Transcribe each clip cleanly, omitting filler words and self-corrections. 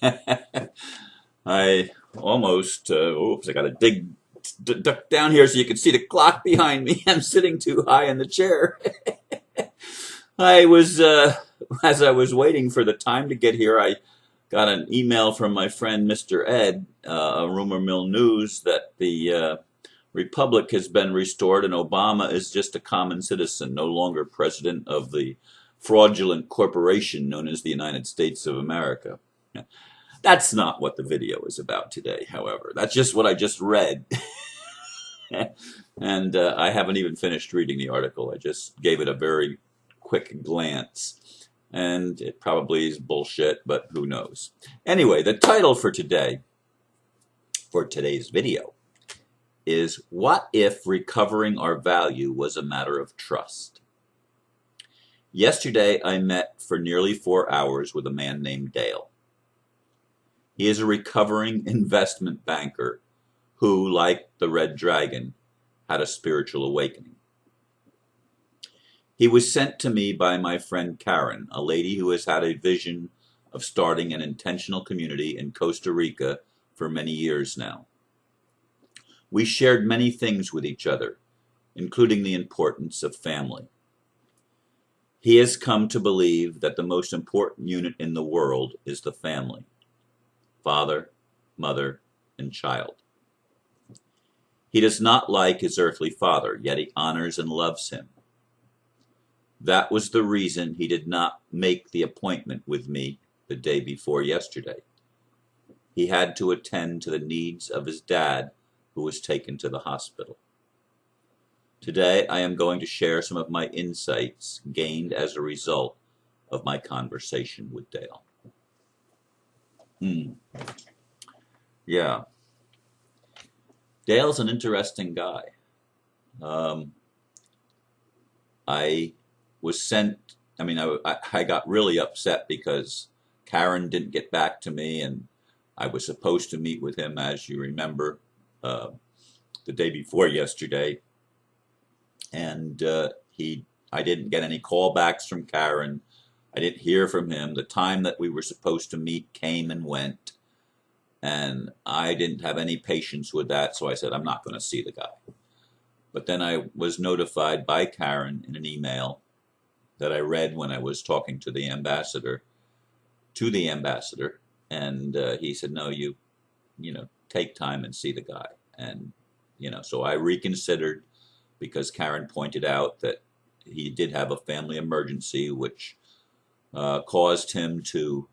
I almost, oops, I got to duck down here so you can see the clock behind me. I'm sitting too high in the chair. I was, as I was waiting for the time to get here, I got an email from my friend Mr. Ed, rumor mill news, that the republic has been restored and Obama is just a common citizen, no longer president of the fraudulent corporation known as the United States of America. That's not what the video is about today, however. That's just what I just read. And I haven't even finished reading the article. I just gave it a very quick glance. And it probably is bullshit, but who knows. Anyway, the title for today's video, is What If Recovering Our Value Was a Matter of Trust? Yesterday, I met for nearly 4 hours with a man named Dale. He is a recovering investment banker who, like the Red Dragon, had a spiritual awakening. He was sent to me by my friend Karen, a lady who has had a vision of starting an intentional community in Costa Rica for many years now. We shared many things with each other, including the importance of family. He has come to believe that the most important unit in the world is the family: father, mother, and child. He does not like his earthly father, yet he honors and loves him. That was the reason he did not make the appointment with me the day before yesterday. He had to attend to the needs of his dad, who was taken to the hospital. Today, I am going to share some of my insights gained as a result of my conversation with Dale. Yeah. Dale's an interesting guy. I was sent, I got really upset because Karen didn't get back to me, and I was supposed to meet with him, as you remember, the day before yesterday. And I didn't get any callbacks from Karen. I didn't hear from him. The time that we were supposed to meet came and went, and I didn't have any patience with that, so I said, I'm not going to see the guy. But then I was notified by Karen in an email that I read when I was talking to the ambassador, and he said, no, you take time and see the guy. And, so I reconsidered, because Karen pointed out that he did have a family emergency, which caused him to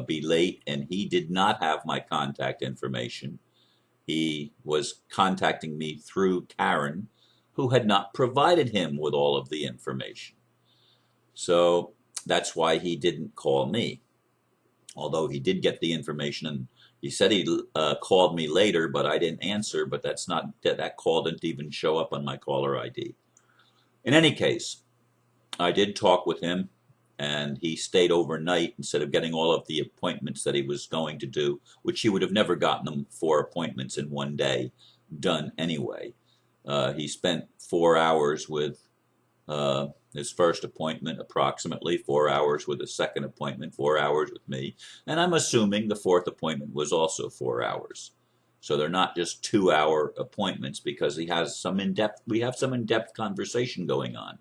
be late, and he did not have my contact information. He was contacting me through Karen, who had not provided him with all of the information. So that's why he didn't call me, although he did get the information, and he said he called me later, but I didn't answer. But that call didn't even show up on my caller ID. In any case, I did talk with him, and he stayed overnight instead of getting all of the appointments that he was going to do, which he would have never gotten them 4 appointments in one day done anyway. He spent 4 hours with his first appointment, approximately 4 hours with his second appointment, 4 hours with me, and I'm assuming the 4th appointment was also 4 hours. So they're not just 2-hour appointments, because we have some in-depth conversation going on.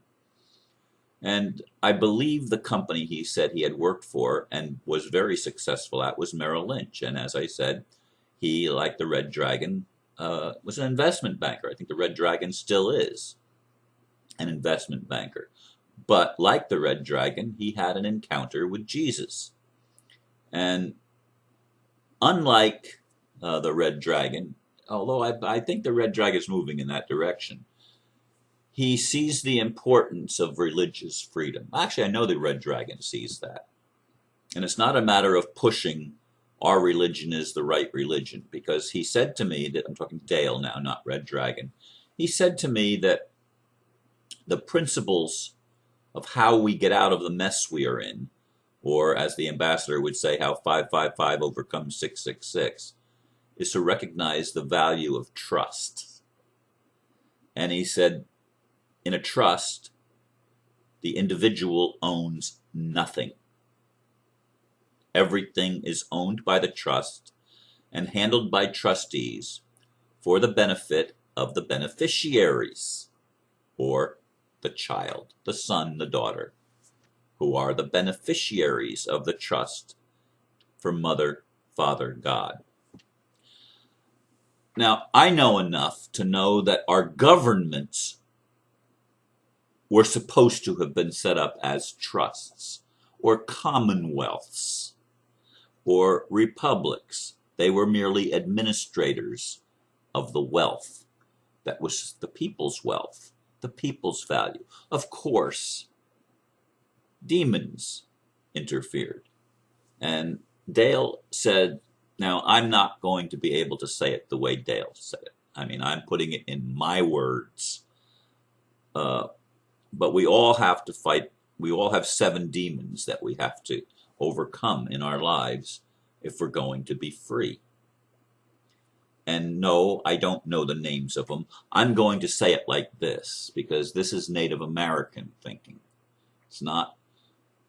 And I believe the company he said he had worked for and was very successful at was Merrill Lynch. And as I said, he, like the Red Dragon, was an investment banker. I think the Red Dragon still is an investment banker. But like the Red Dragon, he had an encounter with Jesus. And unlike the Red Dragon, although I think the Red Dragon is moving in that direction, he sees the importance of religious freedom. Actually, I know the Red Dragon sees that. And it's not a matter of pushing our religion is the right religion, because he said to me, that I'm talking Dale now, not Red Dragon, he said to me that the principles of how we get out of the mess we are in, or as the ambassador would say, how 555 overcomes 666, is to recognize the value of trust. And he said, in a trust, the individual owns nothing. Everything is owned by the trust and handled by trustees for the benefit of the beneficiaries, or the child, the son, the daughter, who are the beneficiaries of the trust for mother, father, God. Now, I know enough to know that our governments were supposed to have been set up as trusts or commonwealths or republics. They were merely administrators of the wealth that was the people's wealth, the people's value. Of course, demons interfered. And Dale said, now I'm not going to be able to say it the way Dale said it. I mean, I'm putting it in my words. But we all have to fight. We all have 7 demons that we have to overcome in our lives if we're going to be free. And no, I don't know the names of them. I'm going to say it like this because this is Native American thinking. It's not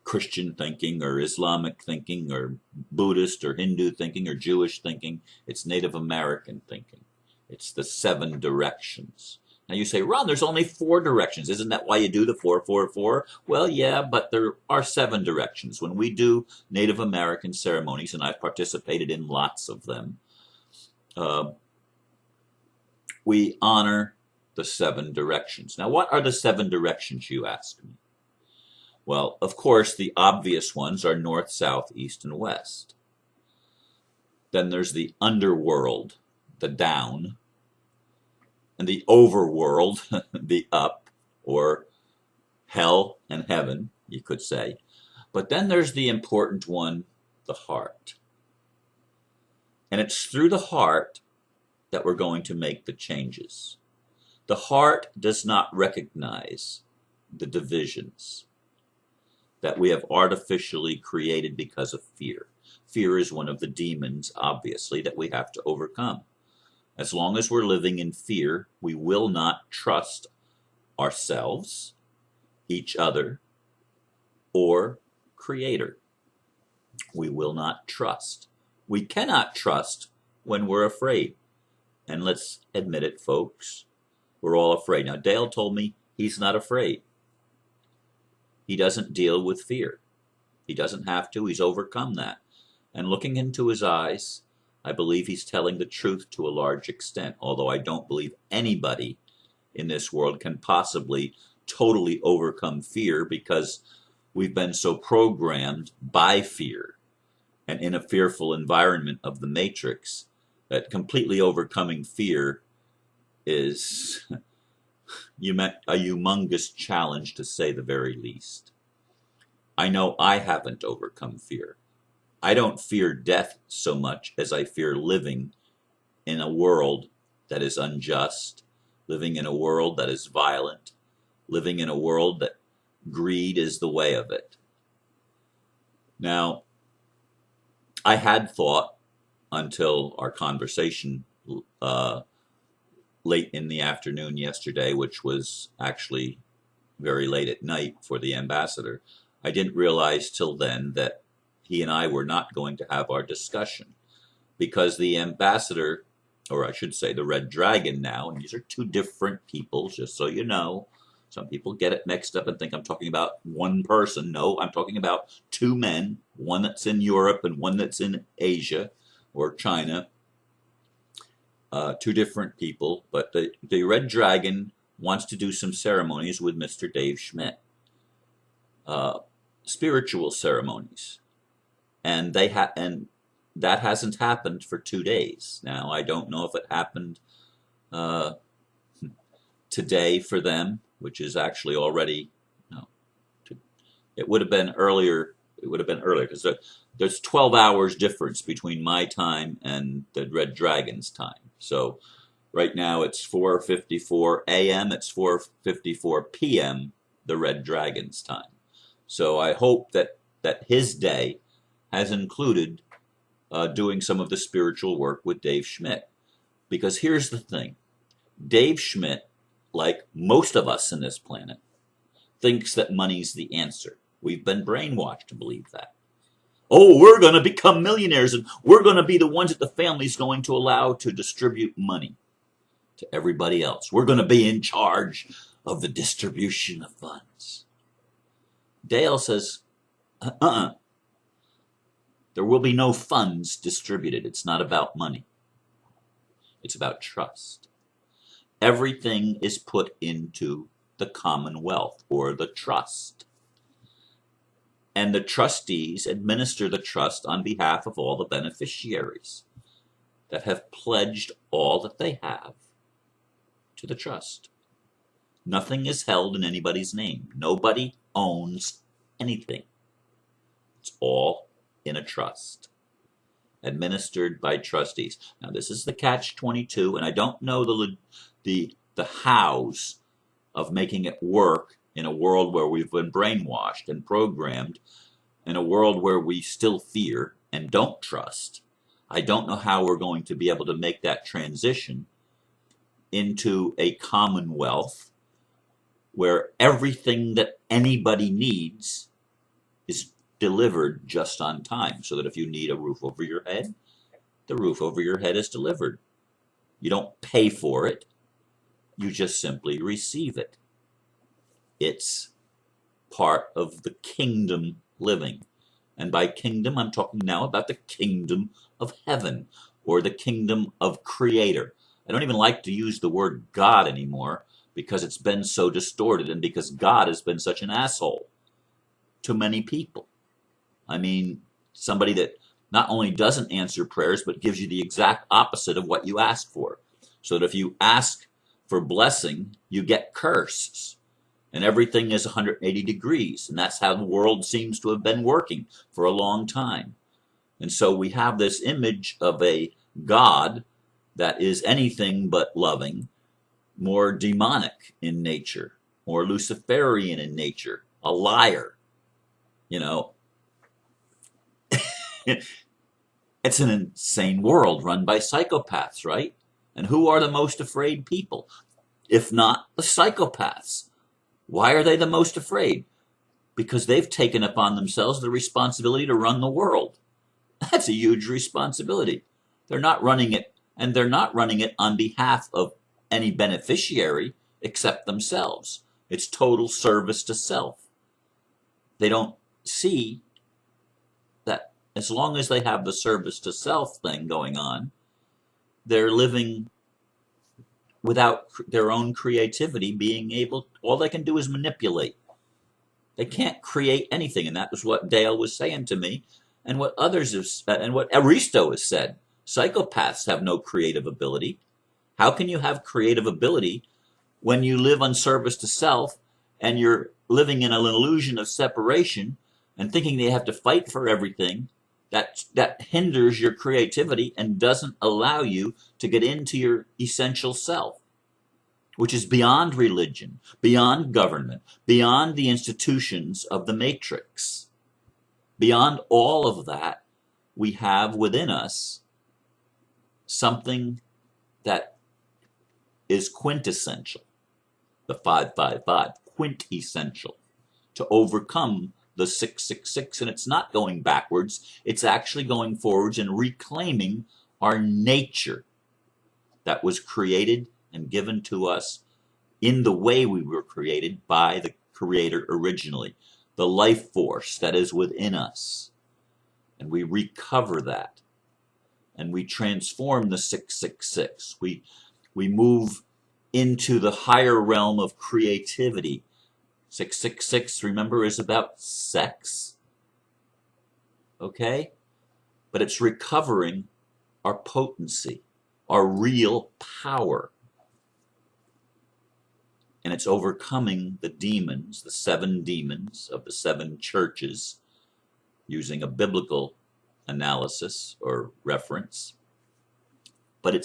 Christian thinking or Islamic thinking or Buddhist or Hindu thinking or Jewish thinking. It's Native American thinking. It's the 7 directions. Now you say, Ron, there's only 4 directions. Isn't that why you do the 4-4-4? Well, yeah, but there are 7 directions. When we do Native American ceremonies, and I've participated in lots of them, we honor the 7 directions. Now, what are the 7 directions, you ask me? Well, of course, the obvious ones are north, south, east, and west. Then there's the underworld, the down, and the overworld, the up, or hell and heaven, you could say. But then there's the important one, the heart. And it's through the heart that we're going to make the changes. The heart does not recognize the divisions that we have artificially created because of fear. Fear is one of the demons, obviously, that we have to overcome. As long as we're living in fear, we will not trust ourselves, each other, or Creator. We will not trust. We cannot trust when we're afraid. And let's admit it, folks. We're all afraid. Now, Dale told me he's not afraid. He doesn't deal with fear. He doesn't have to. He's overcome that. And looking into his eyes, I believe he's telling the truth to a large extent, although I don't believe anybody in this world can possibly totally overcome fear because we've been so programmed by fear and in a fearful environment of the Matrix that completely overcoming fear is a humongous challenge, to say the very least. I know I haven't overcome fear. I don't fear death so much as I fear living in a world that is unjust, living in a world that is violent, living in a world that greed is the way of it. Now, I had thought until our conversation late in the afternoon yesterday, which was actually very late at night for the ambassador, I didn't realize till then that he and I were not going to have our discussion because the ambassador, or I should say the Red Dragon now, and these are 2 different people, just so you know. Some people get it mixed up and think I'm talking about one person. No, I'm talking about 2 men, one that's in Europe and one that's in Asia or China. 2 different people, but the Red Dragon wants to do some ceremonies with Mr. Dave Schmidt. Spiritual ceremonies. And that hasn't happened for 2 days. Now, I don't know if it happened today for them, which is actually already, it would have been earlier. It would have been earlier because there's 12 hours difference between my time and the Red Dragon's time. So right now it's 4:54 a.m. It's 4:54 p.m. the Red Dragon's time. So I hope that his day has included doing some of the spiritual work with Dave Schmidt. Because here's the thing. Dave Schmidt, like most of us in this planet, thinks that money's the answer. We've been brainwashed to believe that. Oh, we're going to become millionaires and we're going to be the ones that the family's going to allow to distribute money to everybody else. We're going to be in charge of the distribution of funds. Dale says, there will be no funds distributed. It's not about money. It's about trust. Everything is put into the commonwealth or the trust. And the trustees administer the trust on behalf of all the beneficiaries that have pledged all that they have to the trust. Nothing is held in anybody's name. Nobody owns anything. It's all in a trust, administered by trustees. Now, this is the catch-22, and I don't know the hows of making it work in a world where we've been brainwashed and programmed, in a world where we still fear and don't trust. I don't know how we're going to be able to make that transition into a commonwealth where everything that anybody needs is delivered just on time, so that if you need a roof over your head, the roof over your head is delivered. You don't pay for it. You just simply receive it. It's part of the kingdom living. And by kingdom, I'm talking now about the kingdom of heaven, or the kingdom of creator. I don't even like to use the word God anymore because it's been so distorted and because God has been such an asshole to many people. I mean, somebody that not only doesn't answer prayers, but gives you the exact opposite of what you ask for. So that if you ask for blessing, you get curses. And everything is 180 degrees. And that's how the world seems to have been working for a long time. And so we have this image of a God that is anything but loving, more demonic in nature, more Luciferian in nature, a liar. You know, it's an insane world run by psychopaths, right? And who are the most afraid people, if not the psychopaths? Why are they the most afraid? Because they've taken upon themselves the responsibility to run the world. That's a huge responsibility. They're not running it, and they're not running it on behalf of any beneficiary except themselves. It's total service to self. They don't see that as long as they have the service to self thing going on, they're living without their own creativity being able, all they can do is manipulate. They can't create anything, and that was what Dale was saying to me, and what others have, and what Aristo has said. Psychopaths have no creative ability. How can you have creative ability when you live on service to self and you're living in an illusion of separation and thinking they have to fight for everything? That hinders your creativity and doesn't allow you to get into your essential self, which is beyond religion, beyond government, beyond the institutions of the matrix. Beyond all of that, we have within us something that is quintessential, the 555, quintessential, to overcome the 666, and it's not going backwards, it's actually going forwards and reclaiming our nature that was created and given to us in the way we were created by the Creator originally, the life force that is within us. And we recover that, and we transform the 666. We move into the higher realm of creativity. 666, remember, is about sex. Okay? But it's recovering our potency, our real power. And it's overcoming the demons, the 7 demons of the 7 churches, using a biblical analysis or reference. But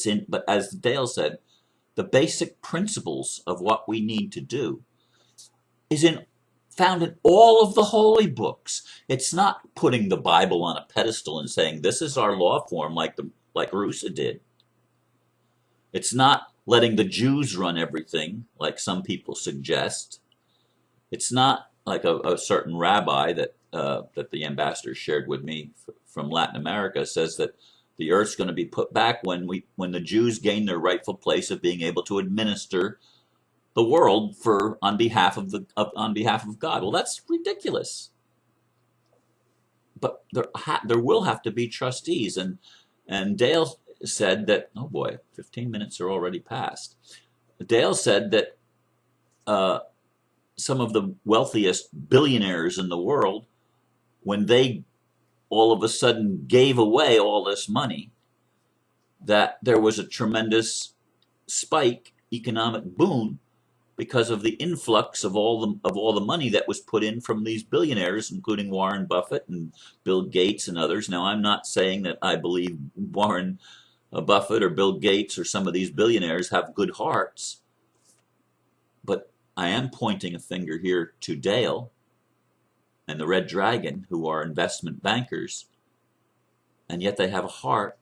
as Dale said, the basic principles of what we need to do is found in all of the holy books. It's not putting the Bible on a pedestal and saying this is our law form like Rusa did. It's not letting the Jews run everything like some people suggest. It's not like a certain rabbi that that the ambassador shared with me from Latin America says that the earth's going to be put back when the Jews gain their rightful place of being able to administer the world on behalf of God. Well, that's ridiculous. But there will have to be trustees, and Dale said that, oh boy, 15 minutes are already past. Dale said that some of the wealthiest billionaires in the world, when they all of a sudden gave away all this money, that there was a tremendous spike, economic boom, because of the influx of all the money that was put in from these billionaires, including Warren Buffett and Bill Gates and others. Now, I'm not saying that I believe Warren Buffett or Bill Gates or some of these billionaires have good hearts, but I am pointing a finger here to Dale and the Red Dragon, who are investment bankers, and yet they have a heart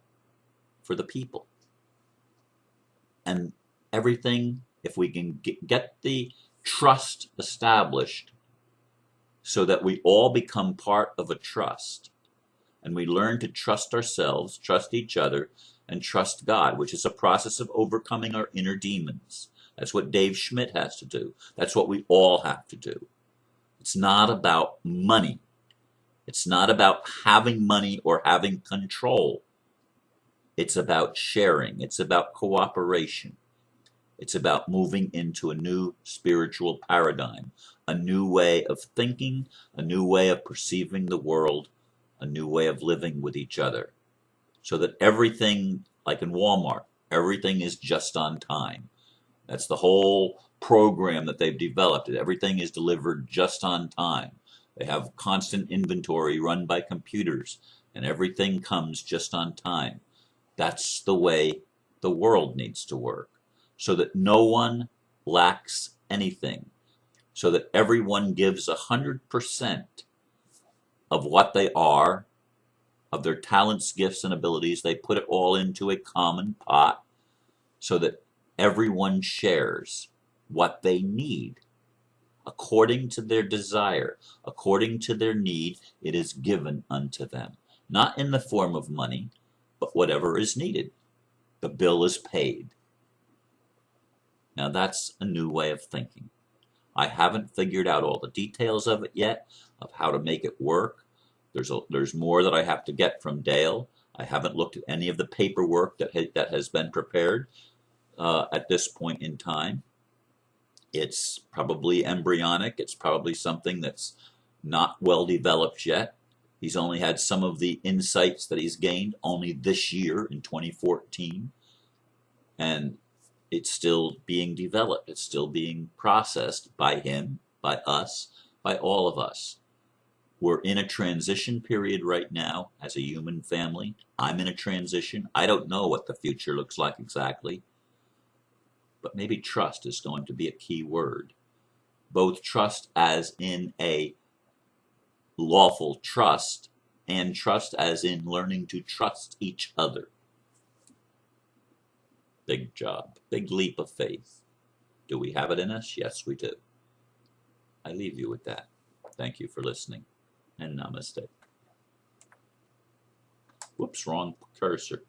for the people. And everything, if we can get the trust established so that we all become part of a trust, and we learn to trust ourselves, trust each other, and trust God, which is a process of overcoming our inner demons. That's what Dave Schmidt has to do. That's what we all have to do. It's not about money. It's not about having money or having control. It's about sharing. It's about cooperation. It's about moving into a new spiritual paradigm, a new way of thinking, a new way of perceiving the world, a new way of living with each other. So that everything, like in Walmart, everything is just on time. That's the whole program that they've developed. Everything is delivered just on time. They have constant inventory run by computers, and everything comes just on time. That's the way the world needs to work, so that no one lacks anything, so that everyone gives 100% of what they are, of their talents, gifts, and abilities. They put it all into a common pot so that everyone shares what they need. According to their desire, according to their need, it is given unto them. Not in the form of money, but whatever is needed. The bill is paid. Now that's a new way of thinking. I haven't figured out all the details of it yet, of how to make it work. There's more that I have to get from Dale. I haven't looked at any of the paperwork that has been prepared at this point in time. It's probably embryonic. It's probably something that's not well developed yet. He's only had some of the insights that he's gained only this year in 2014. And it's still being developed. It's still being processed by him, by us, by all of us. We're in a transition period right now as a human family. I'm in a transition. I don't know what the future looks like exactly, but maybe trust is going to be a key word. Both trust as in a lawful trust, and trust as in learning to trust each other. Big job, big leap of faith. Do we have it in us? Yes, we do. I leave you with that. Thank you for listening, and namaste. Whoops, wrong cursor.